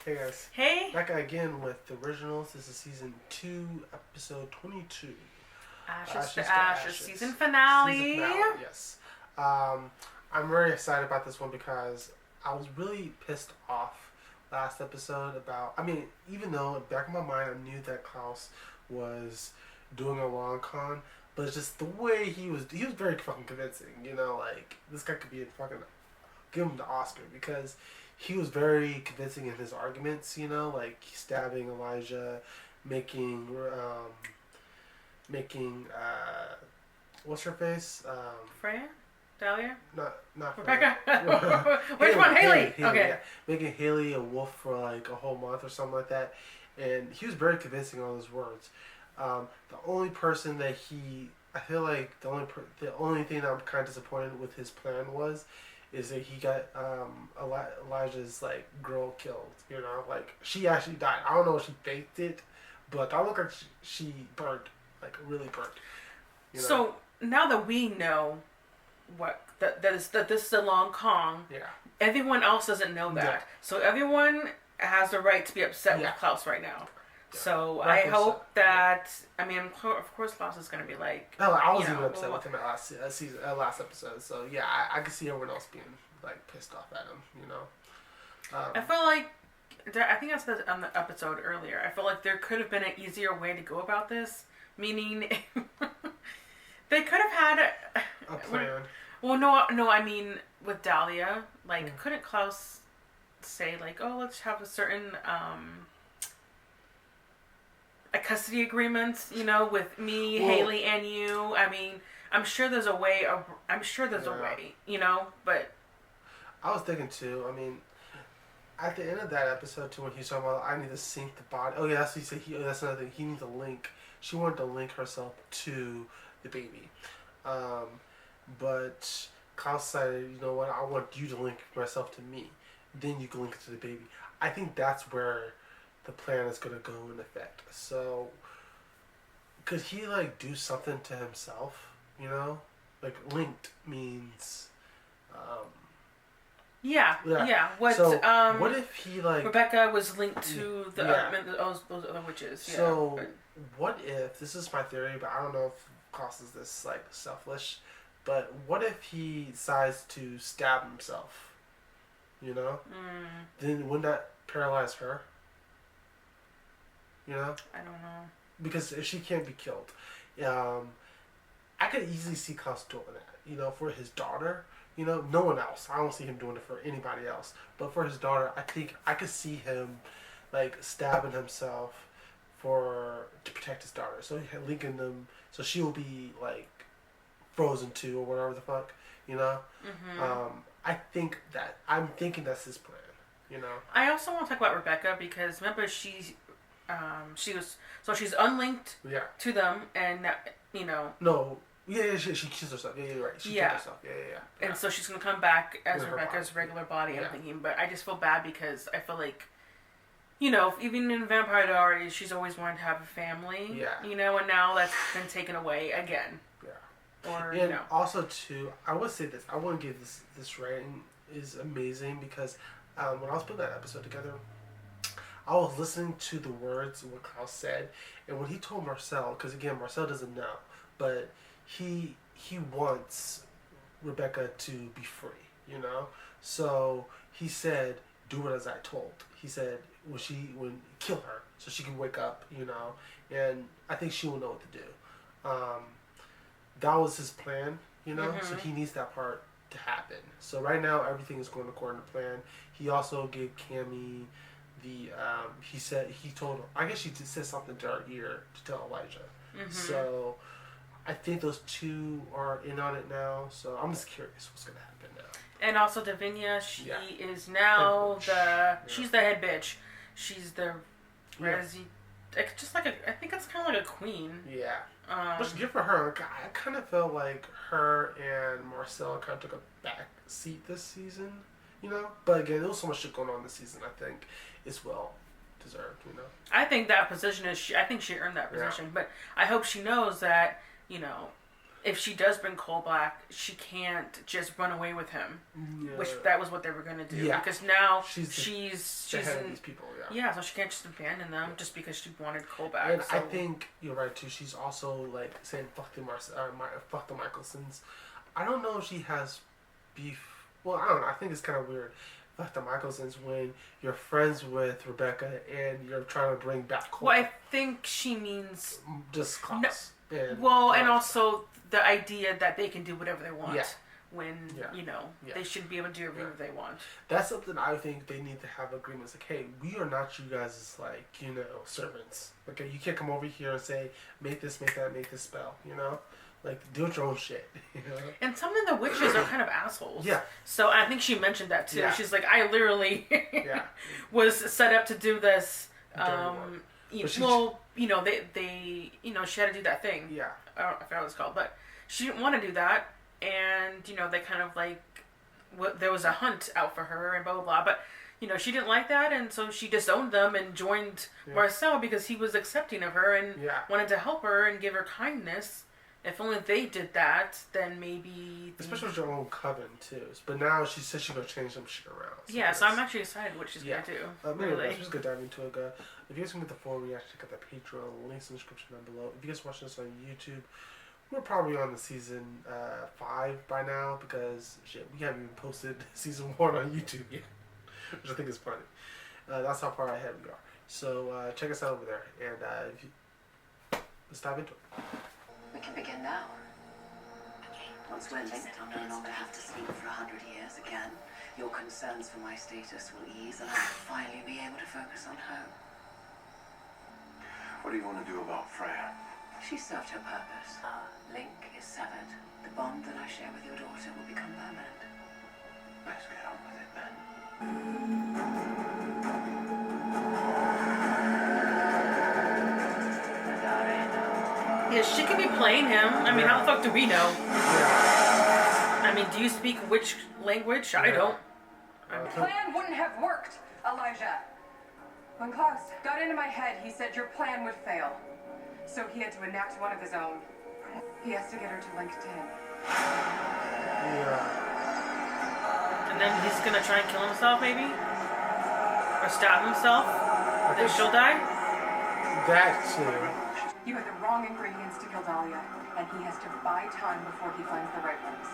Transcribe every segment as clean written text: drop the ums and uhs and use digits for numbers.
Hey guys. Hey. Back again with the originals. This is season 2, episode 22. Ashes to Ashes. Season finale. Yes. I'm very excited about this one because I was really pissed off last episode about... even though back in my mind I knew that Klaus was doing a long con, but it's just the way he was very fucking convincing. This guy could be a fucking... Give him the Oscar because... He was very convincing in his arguments, stabbing Elijah, making what's her face? Freya? Dahlia? Not Rebecca? Freya. Which one? Haley. Okay. Yeah. Making Haley a wolf for like a whole month or something like that. And he was very convincing on his words. The only person that I feel like the only thing that I'm kind of disappointed with his plan is that he got Elijah's girl killed. She actually died. I don't know if she faked it, but that looked like she burned, really burned. So now that we know that this is a long con, everyone else doesn't know that. Yeah. So everyone has the right to be upset with Klaus right now. Yeah. So I hope that of course Klaus is going to be like. No, I was even upset with him at last episode. So yeah, I could see everyone else being pissed off at him. I feel like I think I said on the episode earlier. I feel like there could have been an easier way to go about this. Meaning, they could have had a plan. Well, no. I mean, with Dahlia, couldn't Klaus say let's have a certain a custody agreement, with me, Haley, and you. I'm sure there's a way. A way, but I was thinking too. At the end of that episode too, when he's talking about I need to sync the body. Oh yeah, that's what he said. That's another thing. He needs to link. She wanted to link herself to the baby, but Klaus said, "You know what? I want you to link myself to me. Then you can link it to the baby." I think that's where the plan is gonna go in effect. So, could he do something to himself? Linked means. Yeah. What if he Rebecca was linked to those other witches? So what if this is my theory, but I don't know if Klaus is this selfish. But what if he decides to stab himself? Then wouldn't that paralyze her? I don't know. Because if she can't be killed, I could easily see Klaus doing that. For his daughter. No one else. I don't see him doing it for anybody else. But for his daughter, I think I could see him, stabbing himself to protect his daughter. So he linking them, so she will be frozen too, or whatever the fuck. I'm thinking that's his plan. I also want to talk about Rebecca because remember she's unlinked to them, and No. Yeah, she kills herself. Yeah, you're right. She killed herself. Yeah. And so she's going to come back as Rebecca's regular body and everything. But I just feel bad because I feel like, even in Vampire Diaries, she's always wanted to have a family. Yeah. And now that's been taken away again. Yeah. Or, also, too, I would say this. I want to give this rating is amazing because when I was putting that episode together, I was listening to the words of what Klaus said. And when he told Marcel, because again, Marcel doesn't know, but... He wants Rebecca to be free, So he said, "Do what as I told." He said, "When kill her so she can wake up, and I think she will know what to do." That was his plan, So he needs that part to happen. So right now everything is going according to plan. He also gave Cammy the he told her. I guess she said something to her ear to tell Elijah. So. I think those two are in on it now, so I'm just curious what's gonna happen now. And also Davinia, she is now she's the head bitch. She's the just I think it's kind of like a queen. Yeah. But good for her. I kind of felt like her and Marcel kind of took a back seat this season, But again, there was so much shit going on this season. I think it's well deserved, I think that position I think she earned that position, but I hope she knows that. if she does bring Cole back, she can't just run away with him, which that was what they were gonna do. Yeah. Because now she's the head of these people. Yeah. So she can't just abandon them just because she wanted Cole back. And I think you're right too. She's also like saying fuck the Michelsons. I don't know if she has beef. Well, I don't know. I think it's kind of weird. Fuck the Michelsons when you're friends with Rebecca and you're trying to bring back Cole. Well, I think she means just Klaus. No, and also the idea that they can do whatever they want when they shouldn't be able to do whatever they want. That's something I think they need to have agreements. Like, hey, we are not you guys' servants. Okay, you can't come over here and say make this, make that, make this spell. Like, do your own shit. And some of the witches are kind of assholes. Yeah. So I think she mentioned that too. Yeah. She's like, I literally was set up to do this. They she had to do that thing. Yeah. I forgot what it's called, but she didn't want to do that, and they kind of like, there was a hunt out for her and blah blah blah, but she didn't like that, and so she disowned them and joined Marcel because he was accepting of her and wanted to help her and give her kindness. If only they did that, then maybe... Especially with your own coven, too. But now she says she's going to change some shit around. So I'm actually excited what she's going to do. Anyway, we're just going to dive into it. If you guys can get the full reaction, check out the Patreon. Links in the description down below. If you guys watching this on YouTube, we're probably on the season 5 by now because, we haven't even posted season 1 on YouTube yet. Which I think is funny. That's how far ahead we are. So check us out over there. And let's dive into it. We can begin now. Once we're linked, I'll no longer have to sleep for 100 years again. Your concerns for my status will ease, and I'll finally be able to focus on home. What do you want to do about Freya? She served her purpose. Our link is severed. The bond that I share with your daughter will become permanent. Let's get on with it then. Yeah, she could be playing him. I mean, how the fuck do we know? I mean, do you speak which language? I don't. The plan wouldn't have worked, Elijah. When Klaus got into my head, he said your plan would fail. So he had to enact one of his own. He has to get her to LinkedIn. And then he's gonna try and kill himself, maybe? Or stab himself? Then she'll die? That too. You had the wrong ingredients to kill Dahlia, and he has to buy time before he finds the right ones.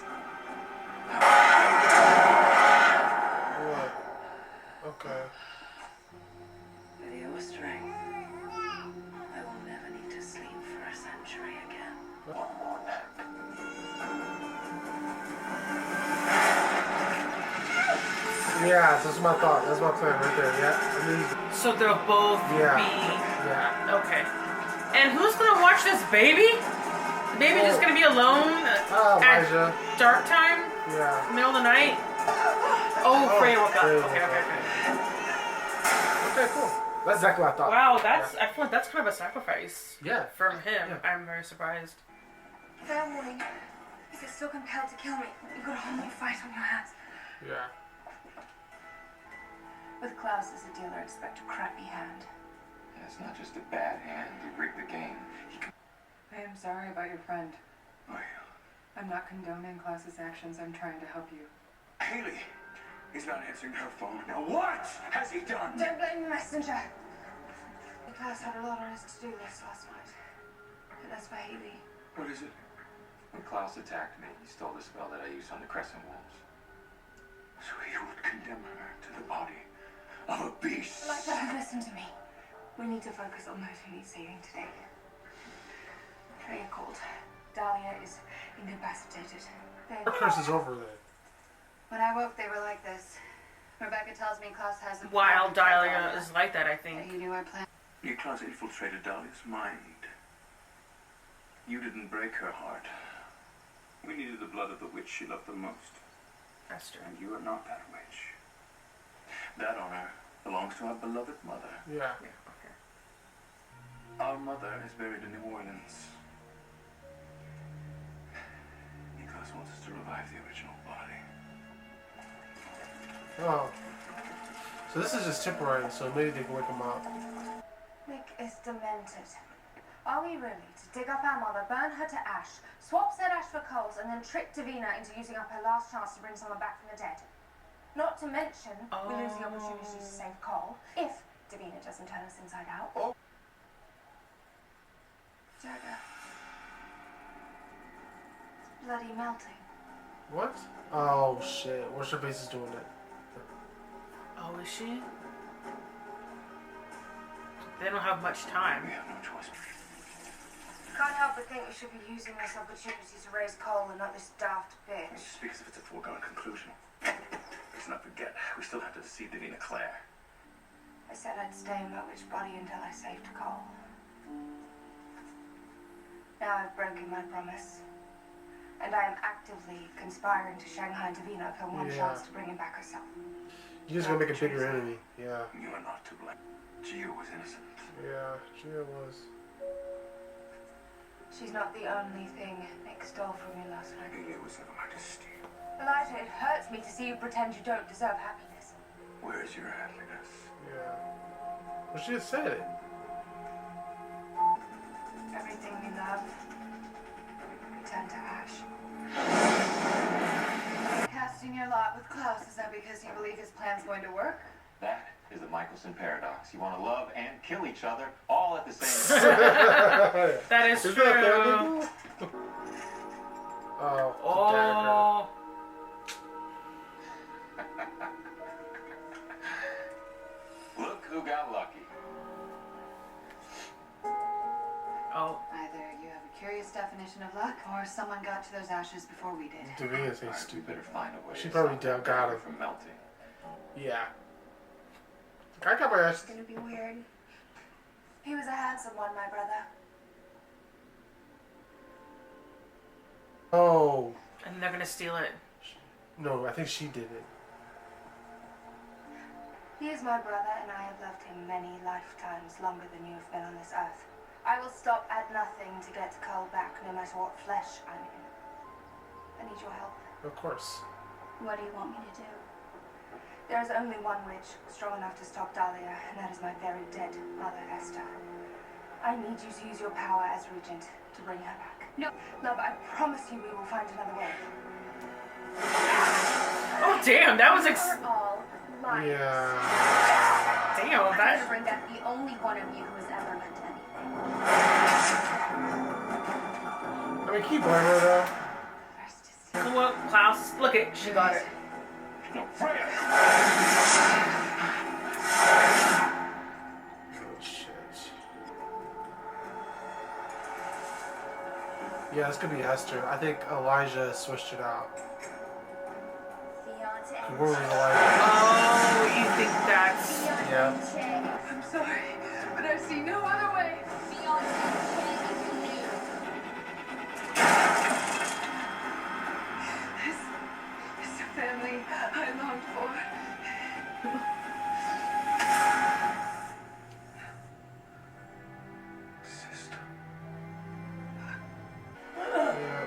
What? Okay. With your strength, I will never need to sleep for a century again. One more nap. Yeah, that's my thought. That's my plan right there. Yeah. So they'll both be... Yeah. Okay. And who's gonna watch this baby? The baby just gonna be alone at dark time? Yeah. Middle of the night? Freya woke up. Okay. Okay, cool. That's exactly what I thought. Wow, I feel like that's kind of a sacrifice. Yeah. From him. Yeah. I'm very surprised. Fair warning. If you're still compelled to kill me, you've got a whole new fight on your hands. Yeah. With Klaus as a dealer, expect a crappy hand. It's not just a bad hand. You rigged the game. I am sorry about your friend. Are you? I'm not condoning Klaus's actions. I'm trying to help you. Haley is not answering her phone. Now what has he done? Don't blame the messenger. Klaus had a lot on his to-do list last night. And that's for Haley. What is it? When Klaus attacked me, he stole the spell that I used on the Crescent Wolves. So he would condemn her to the body of a beast. Elijah, listen to me. We need to focus on those who need saving today. Freya called. Dahlia is incapacitated. Her curse is over then. When I woke, they were like this. Rebecca tells me Klaus has a... Wild Dahlia is like that, I think. He knew our plan. Klaus infiltrated Dahlia's mind. You didn't break her heart. We needed the blood of the witch she loved the most. That's true. And you are not that witch. That honor belongs to our beloved mother. Yeah. Okay. Our mother is buried in New Orleans. Klaus wants us to revive the original body. Oh. So this is just temporary, so maybe they can wake him up. Nick is demented. Are we really to dig up our mother, burn her to ash, swap said ash for coals, and then trick Davina into using up her last chance to bring someone back from the dead? Not to mention, we lose the opportunity to save Cole, if Davina doesn't turn us inside out. Oh. Dagger. It's bloody melting. What? Oh shit. What's her face is doing it? Oh, is she? They don't have much time. We have no choice. Can't help but think we should be using this opportunity to raise Cole and not this daft bitch. Just speak as if it's a foregone conclusion. Let's not forget, we still have to deceive Davina Claire. I said I'd stay in my witch body until I saved Cole. Now I've broken my promise. And I am actively conspiring to Shanghai and Davina for one chance to bring him back herself. You're just gonna make a bigger enemy. Yeah. You are not to blame. Gia was innocent. Yeah, Gia was. She's not the only thing Nick stole from you last night. It was never my to steal. Elijah, it hurts me to see you pretend you don't deserve happiness. Where is your happiness? Yeah. Well, she just said it. Everything we love returned to ash. Casting your lot with Klaus, is that because you believe his plan's going to work? That is the Michelson paradox. You want to love and kill each other all at the same time. That is true. That oh. Look who got lucky. Oh. Either you have a curious definition of luck, or someone got to those ashes before we did. Davina's Right, we stupid. better find a way. She to probably stop got her him. from melting. Yeah. I got my ass. It's gonna be weird. He was a handsome one, my brother. Oh. And they're gonna steal it. No, I think she did it. He is my brother, and I have loved him many lifetimes, longer than you have been on this earth. I will stop at nothing to get Cole back, no matter what flesh I'm in. I need your help. Of course. What do you want me to do? There is only one witch strong enough to stop Dahlia, and that is my very dead mother, Esther. I need you to use your power as regent to bring her back. No, love, I promise you we will find another way. Oh damn, that was We're all liars. Yeah. Damn, I'm that. gonna bring back the only one of you who has ever meant anything. I mean, keep blaming her though. First is Come on, Klaus. Look it, she got it. No, Freya! Oh shit. Yeah, it's gonna be Esther. I think Elijah switched it out. Where was Elijah? Oh, you think that's... Yeah. I'm sorry, but I see no other way. It's the family I longed for. Sister. Yeah.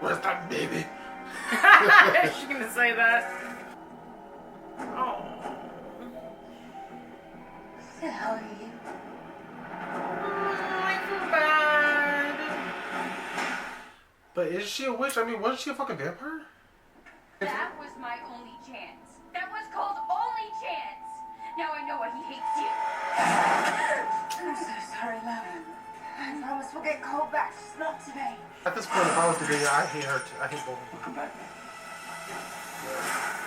Where's that baby? Is she gonna say that? Oh. the hell are you? I feel bad. But is she a witch? I mean, wasn't she a fucking vampire? That was my only chance. That was called only chance. Now I know why he hates you. I'm so sorry, love. I promise we'll get Cole back, just not today. At this point, if I was Davina, I hate her too. I hate both of them. Come back.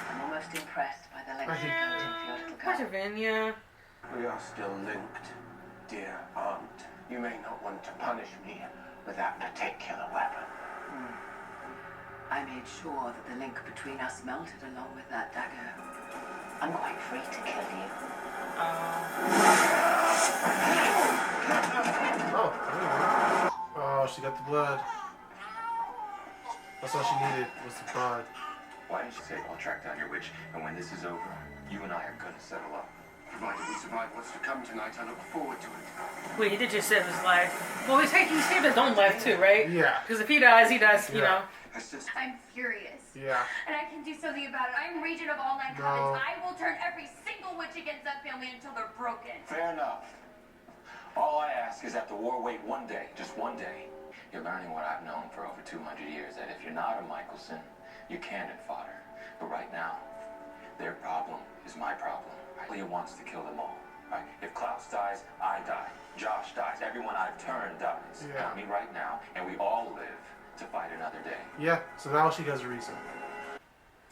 I'm almost impressed by the length I of hate your little Poor cut. Davinia. We are still linked, dear aunt. You may not want to punish me with that particular weapon. I made sure that the link between us melted along with that dagger. I'm quite free to kill you. Oh, oh, she got the blood. That's all she needed was the blood. Why didn't you say I'll track down your witch, and when this is over, you and I are gonna settle up? Provided we survive what's to come tonight, I look forward to it. Wait, he did just save his life. Well, he saved his own life too, right? Yeah. Because if he dies, you Yeah. know. I'm furious. Yeah. And I can do something about it. I'm regent of all 9 covens. I will turn every single witch against that family until they're broken. Fair enough. All I ask is that the war wait one day, just one day. You're learning what I've known for over 200 years, that if you're not a Michelson, you're cannon fodder. But right now, their problem is my problem. Dahlia wants to kill them all. Right? If Klaus dies, I die. Josh dies. Everyone I've turned dies. Yeah. Count me right now, and we all live to fight another day. Yeah, so now she has a reason.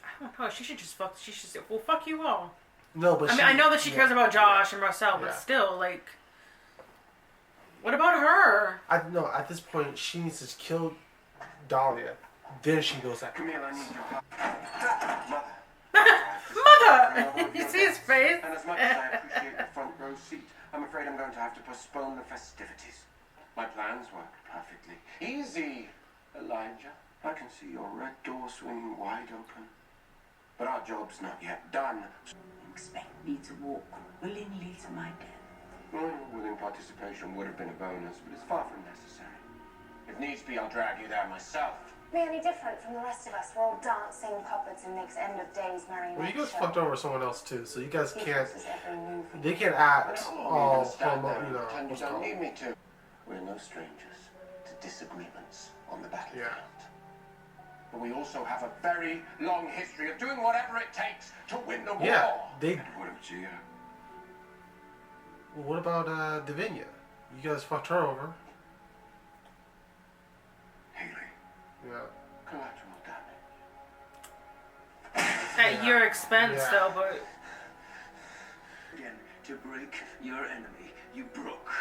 I don't know. She should say, well, fuck you all. No, but I mean, I know that she cares about Josh and Marcel, but still, like, what about her? No, at this point, she needs to kill Dahlia. Then she goes after Camille, I need your Mother. Mother! You see his face? And as much as I appreciate the front row seat, I'm afraid I'm going to have to postpone the festivities. My plans worked perfectly. Easy, Elijah. I can see your red door swinging wide open. But our job's not yet done. Expect me to walk willingly to my death. Well, willing participation would have been a bonus, but it's far from necessary. If needs be, I'll drag you there myself. Be any different from the rest of us? We're all dancing puppets and Nick's end of days marionette. Well, you guys show. fucked over someone else too, so you guys can't. Every move. They can't act all Pretend homo. you don't need me to. We're no strangers to disagreements on the battlefield. But we also have a very long history of doing whatever it takes to win the war. Yeah, they. And what of Gia? Well, what about Davinia? You guys fucked her over. Haley. Yeah. Collateral damage. At your expense, though, but... Again, to break your enemy, you broke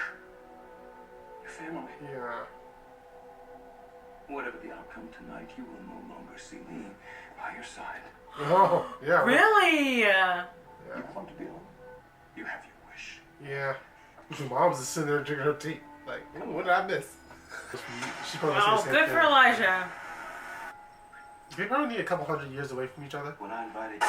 your family. Yeah. Whatever the outcome tonight, you will no longer see me by your side. Oh, yeah. Really? Yeah. You want to be alone? You have your wish. Yeah. Your mom's just sitting there drinking her tea. Like, ooh, what did I miss? She's probably Oh, good for Elijah. They probably need a couple hundred years away from each other. When I invited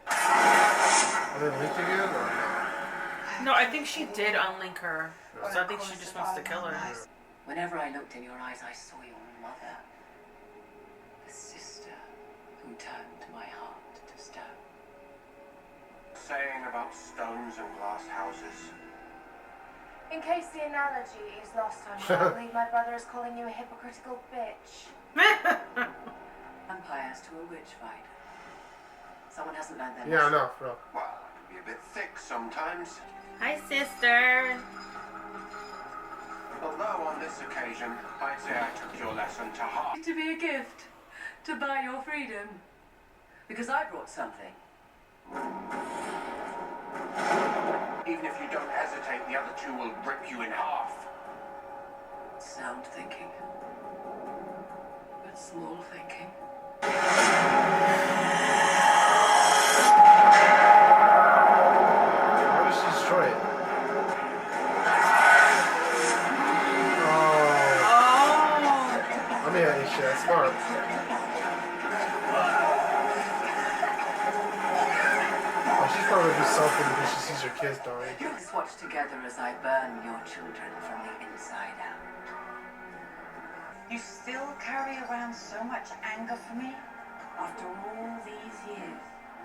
Are they linked again or no? I think she did unlink her. So I think she just wants to kill her. Whenever I looked in your eyes, I saw your mother. The sister who turned my heart to stone. Saying about stones and glass houses. In case the analogy is lost on you, I believe my brother is calling you a hypocritical bitch. Vampires to a witch fight. Someone hasn't learned their Yeah, I know, bro. Well, it can be a bit thick sometimes. Hi, sister. Although on this occasion, I'd say I took your lesson to heart. To be a gift. To buy your freedom. Because I brought something. Even if you don't hesitate, the other two will rip you in half. Sound thinking. But small thinking. How did she destroy it? I mean, yeah, smart. Oh, she's probably gonna do something because she sees her kids dying. Let's watch together as I burn your children from the inside out. You still carry around so much anger for me? After all these years,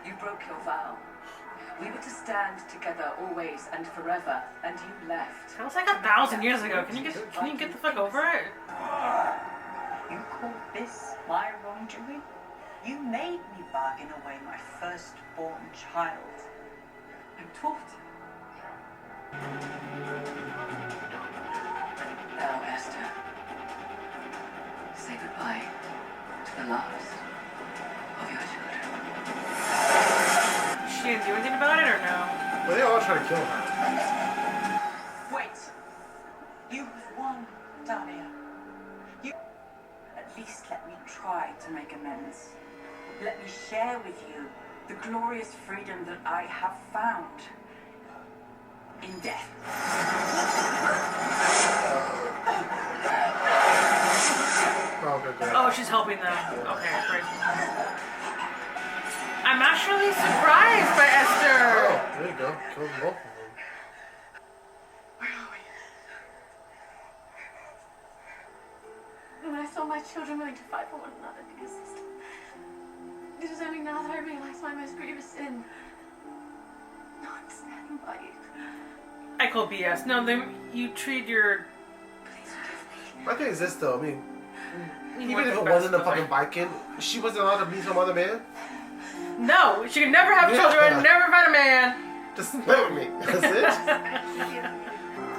you broke your vow. We were to stand together always and forever, and you left. That was like 1,000 years ago. Can you get the fuck over it? You call this my wrongdoing? You made me bargain away my firstborn child. I'm taught. Now, Esther, say goodbye to the last of your children. She didn't do anything about it or no? But they all try to kill her. Wait. You have won, Dahlia. You... At least let me try to make amends. Let me share with you the glorious freedom that I have found in death. Oh, she's helping them. Okay, great. I'm actually surprised by Esther. Oh, there you go. Killed both of them. Where are we? When I saw my children willing to fight for one another, because it is only now that I realize my most grievous sin. Not I call BS. No, you treat your... My thing is this, though. I mean, even if it wasn't a fucking Viking, she wasn't allowed to meet some other man? No, she could never have children, never find a man. Just play with me. That's it?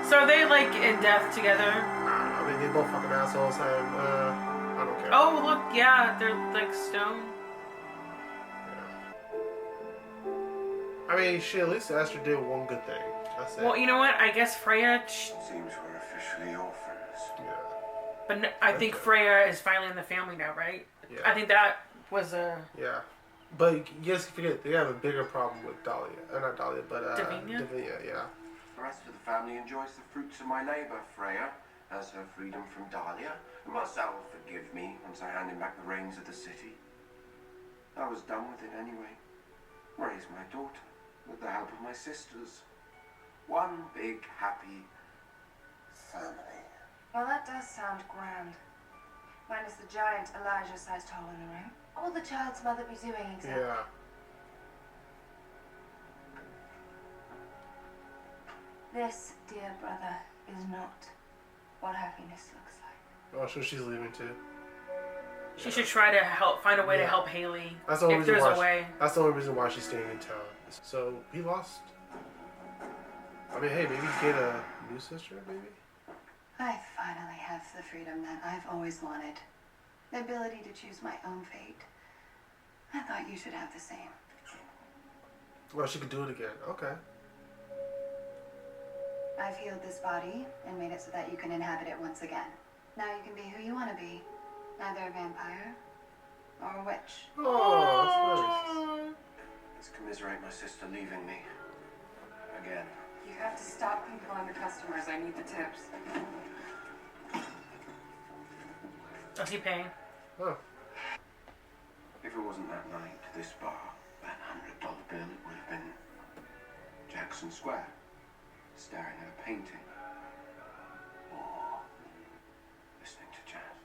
So are they, like, in death together? I mean, they both fucking assholes, and, I don't care. Oh, look, yeah, they're, like, stone. I mean, she at least Esther did one good thing. That's it. Well, you know what? I guess Freya... Seems we're officially orphans. Yeah. But I think Freya is finally in the family now, right? Yeah. I think that was a... Yeah. But yes, forget, they have a bigger problem with Dahlia. Not Dahlia, but Davinia, yeah. The rest of the family enjoys the fruits of my labor. Freya has her freedom from Dahlia. Marcel will forgive me once I hand him back the reins of the city. I was done with it anyway. Raised my daughter with the help of my sisters. One big, happy family. Well, that does sound grand. Minus the giant Elijah-sized hole in the room. What will the child's mother be doing exactly? Yeah. This, dear brother, is not what happiness looks like. Oh, so she's leaving too. She should try to find a way to help Haley. That's the only if there's a way. That's the only reason why she's staying in town. So he lost. I mean, hey, maybe get a new sister, maybe. I finally have the freedom that I've always wanted. The ability to choose my own fate. I thought you should have the same. Well, she could do it again. Okay. I've healed this body and made it so that you can inhabit it once again. Now you can be who you want to be. Neither a vampire or a witch. Oh, that's nice. Let's commiserate my sister leaving me. Again. You have to stop controlling the customers. I need the tips. Is he paying? Oh. If it wasn't that night, this bar, that $100 bill, it would have been Jackson Square, staring at a painting, or listening to jazz.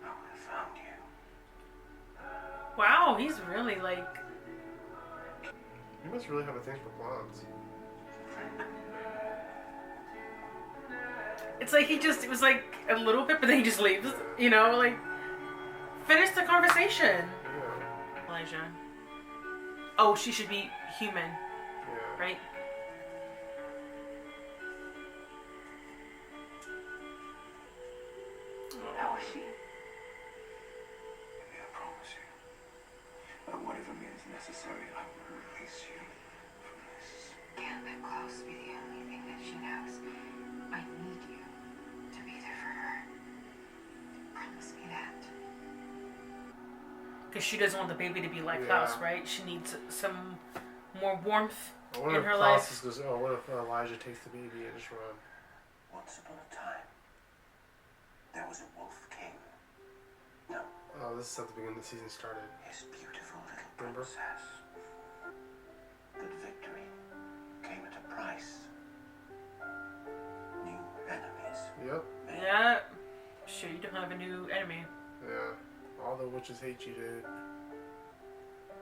I would have found you. Wow, he's really like... You must really have a thing for blondes. It's like it was like a little bit, but then he just leaves. You know, like, finish the conversation. Yeah. Elijah. Oh, she should be human. Yeah. Right? How was she? I promise you, by whatever means necessary, I will release you from this. Can't let Klaus be the only thing that she knows. I need you to be there for her. Promise me that. Because she doesn't want the baby to be like Klaus, right? She needs some more warmth in her Klaus life. Goes, oh, what if Elijah takes the baby and just run? Once upon a time, there was a wolf king. No. Oh, this is at the beginning of the season started. His beautiful little Remember? princess. But victory came at a price. New enemies. Yep. Yeah. Sure, you don't have a new enemy. Yeah. All the witches hate you, dude.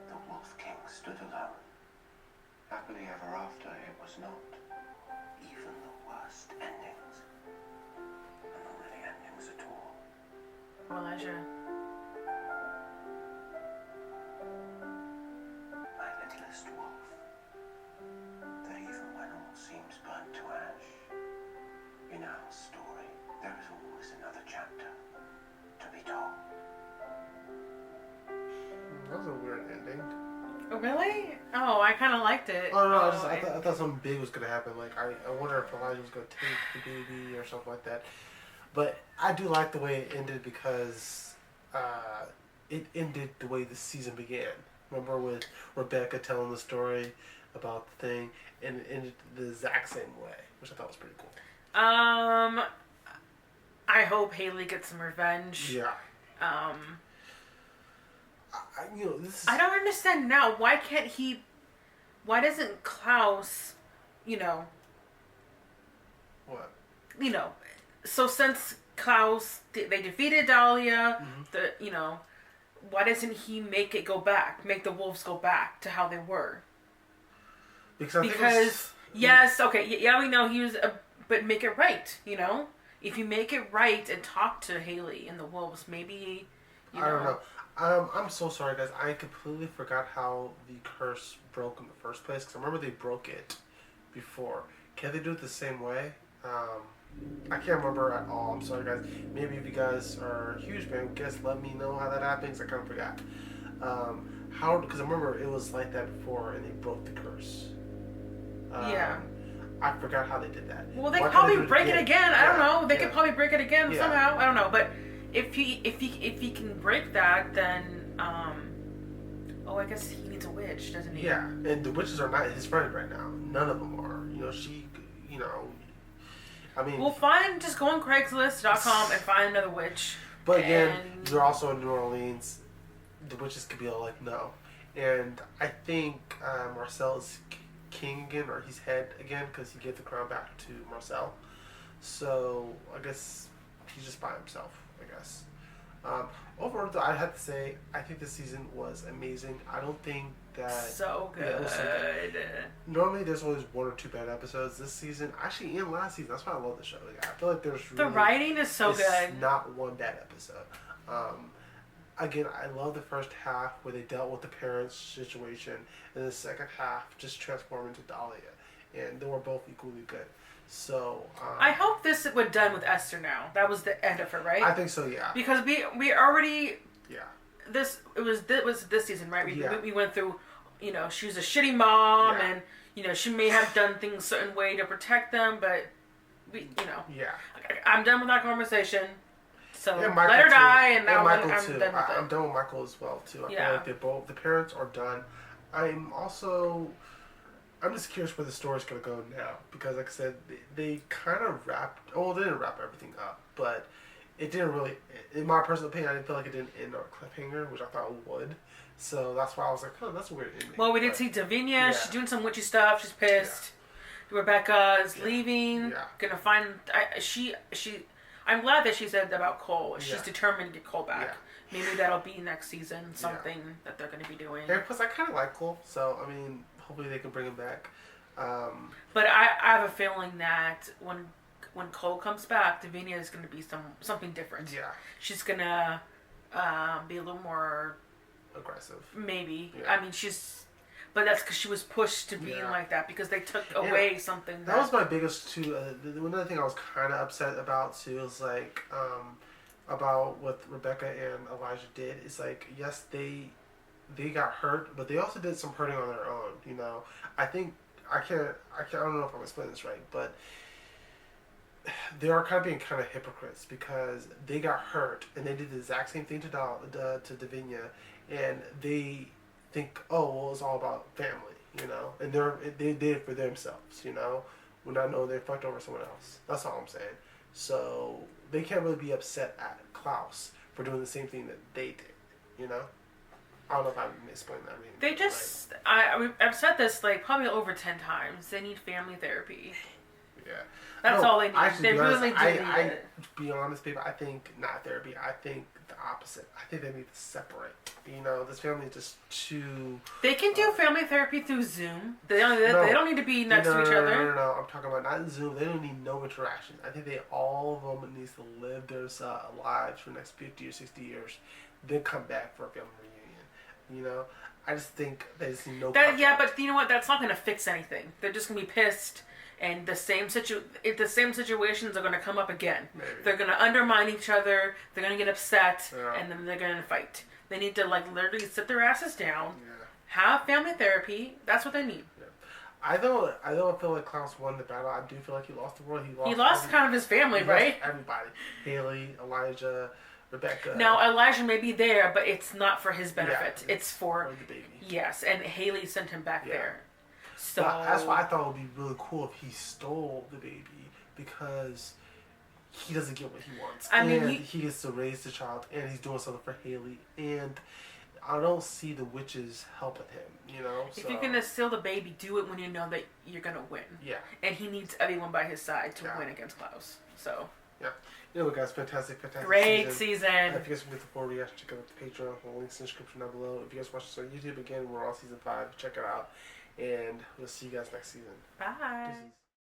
The Wolf King stood alone. Happily ever after, it was not. Even the worst endings. And not really endings at all. Oh, Elijah. My littlest wolf. That even when all seems burnt to ash, in our story, there is always another chapter to be told. That was a weird ending. Oh, really? Oh, I kind of liked it. Oh no, I thought something big was gonna happen. Like I wonder if Elijah was gonna take the baby or something like that. But I do like the way it ended because it ended the way the season began. Remember with Rebecca telling the story about the thing, and it ended the exact same way, which I thought was pretty cool. I hope Haley gets some revenge. Yeah. I don't understand now. Why can't he? Why doesn't Klaus? You know. What? You know, so since Klaus they defeated Dahlia, why doesn't he make the wolves go back to how they were? Because yes, okay, yeah, we know he was, but make it right, you know? If you make it right and talk to Haley and the wolves, maybe, you know. I don't know. I'm so sorry, guys. I completely forgot how the curse broke in the first place, because I remember they broke it before. Can they do it the same way? I can't remember at all. I'm sorry, guys. Maybe if you guys are huge fan, guys, let me know how that happens. I kind of forgot. How? Because I remember it was like that before, and they broke the curse. Yeah. I forgot how they did that. Well, they could probably break it again. I don't know. They could probably break it again somehow. I don't know. But if he can break that, then I guess he needs a witch, doesn't he? Yeah, and the witches are not his friend right now. None of them are. I mean, well, fine. Just go on Craigslist.com and find another witch. But again, you're also in New Orleans. The witches could be all like, no. And I think Marcel is king again, or he's head again, because he gave the crown back to Marcel. So I guess he's just by himself, I guess. Overall, though, I have to say, I think this season was amazing. I don't think that... So good. Yeah, it was so good. Normally, there's always one or two bad episodes. This season, actually, in last season, that's why I love the show. Like, I feel like there's the writing is so good. Not one bad episode. Again, I love the first half where they dealt with the parents' situation, and the second half just transformed into Dahlia, and they were both equally good. So I hope this was done with Esther now. That was the end of her, right? I think so, yeah. Because we already this was this season, right? We went through, she was a shitty mom, and she may have done things a certain way to protect them, but I'm done with that conversation. So let her die, and now I'm done with it. I'm done with Michael as well too. I feel like the parents are done. I'm just curious where the story's gonna go now, because like I said, they kind of wrapped. Well, they didn't wrap everything up, but it didn't really. In my personal opinion, I didn't feel like it didn't end on a cliffhanger, which I thought it would. So that's why I was like, oh, that's a weird ending. Well, we did see Davinia. She's doing some witchy stuff. She's pissed. Rebecca is leaving. Gonna find. I'm glad that she said about Cole. She's determined to get Cole back. Maybe that'll be next season, something that they're going to be doing. And plus, I kind of like Cole, so, I mean, hopefully they can bring him back. But I have a feeling that when Cole comes back, Davinia is going to be something different. Yeah. She's going to be a little more... aggressive. Maybe. Yeah. I mean, but that's because she was pushed to being like that, because they took away something. That was my biggest, too. Another thing I was kind of upset about, too, is like, about what Rebecca and Elijah did. It's like, yes, they got hurt, but they also did some hurting on their own, I think, I don't know if I'm explaining this right, but they are kind of being kind of hypocrites, because they got hurt, and they did the exact same thing to Davinia, and they think, oh, well, it's all about family, and they did it for themselves, when I know they fucked over someone else. That's all I'm saying. So they can't really be upset at Klaus for doing the same thing that they did, I don't know if I'm explaining that. They just, right. I've said this like probably over 10 times. They need family therapy. Yeah. That's all they need. They really do need it. To be honest, people, I think not therapy. I think the opposite. I think they need to separate. This family is just too... They can do family therapy through Zoom. They don't need to be next to each other. No. I'm talking about not Zoom. They don't need no interaction. I think all of them needs to live their lives for the next 50 or 60 years, then come back for a family reunion. I just think there's no... Yeah, but you know what? That's not going to fix anything. They're just going to be pissed. And the same situations are going to come up again. Maybe. They're going to undermine each other. They're going to get upset, and then they're going to fight. They need to literally sit their asses down, have family therapy. That's what they need. Yeah. I don't feel like Klaus won the battle. I do feel like he lost the world. He lost kind of his family, right? Everybody, Haley, Elijah, Rebecca. Now Elijah may be there, but it's not for his benefit. It's for the baby. Yes, and Haley sent him back there. So that's why I thought it would be really cool if he stole the baby, because he doesn't get what he wants. He gets to raise the child, and he's doing something for Haley, and I don't see the witches helping him, If you're going to steal the baby, do it when you know that you're going to win. Yeah. And he needs everyone by his side to win against Klaus. So... Yeah. Anyway, guys, fantastic Great season. If you guys can get the full reaction, check out the Patreon. The link's in the description down below. If you guys watch this on YouTube, again, we're on season 5. Check it out. And we'll see you guys next season. Bye.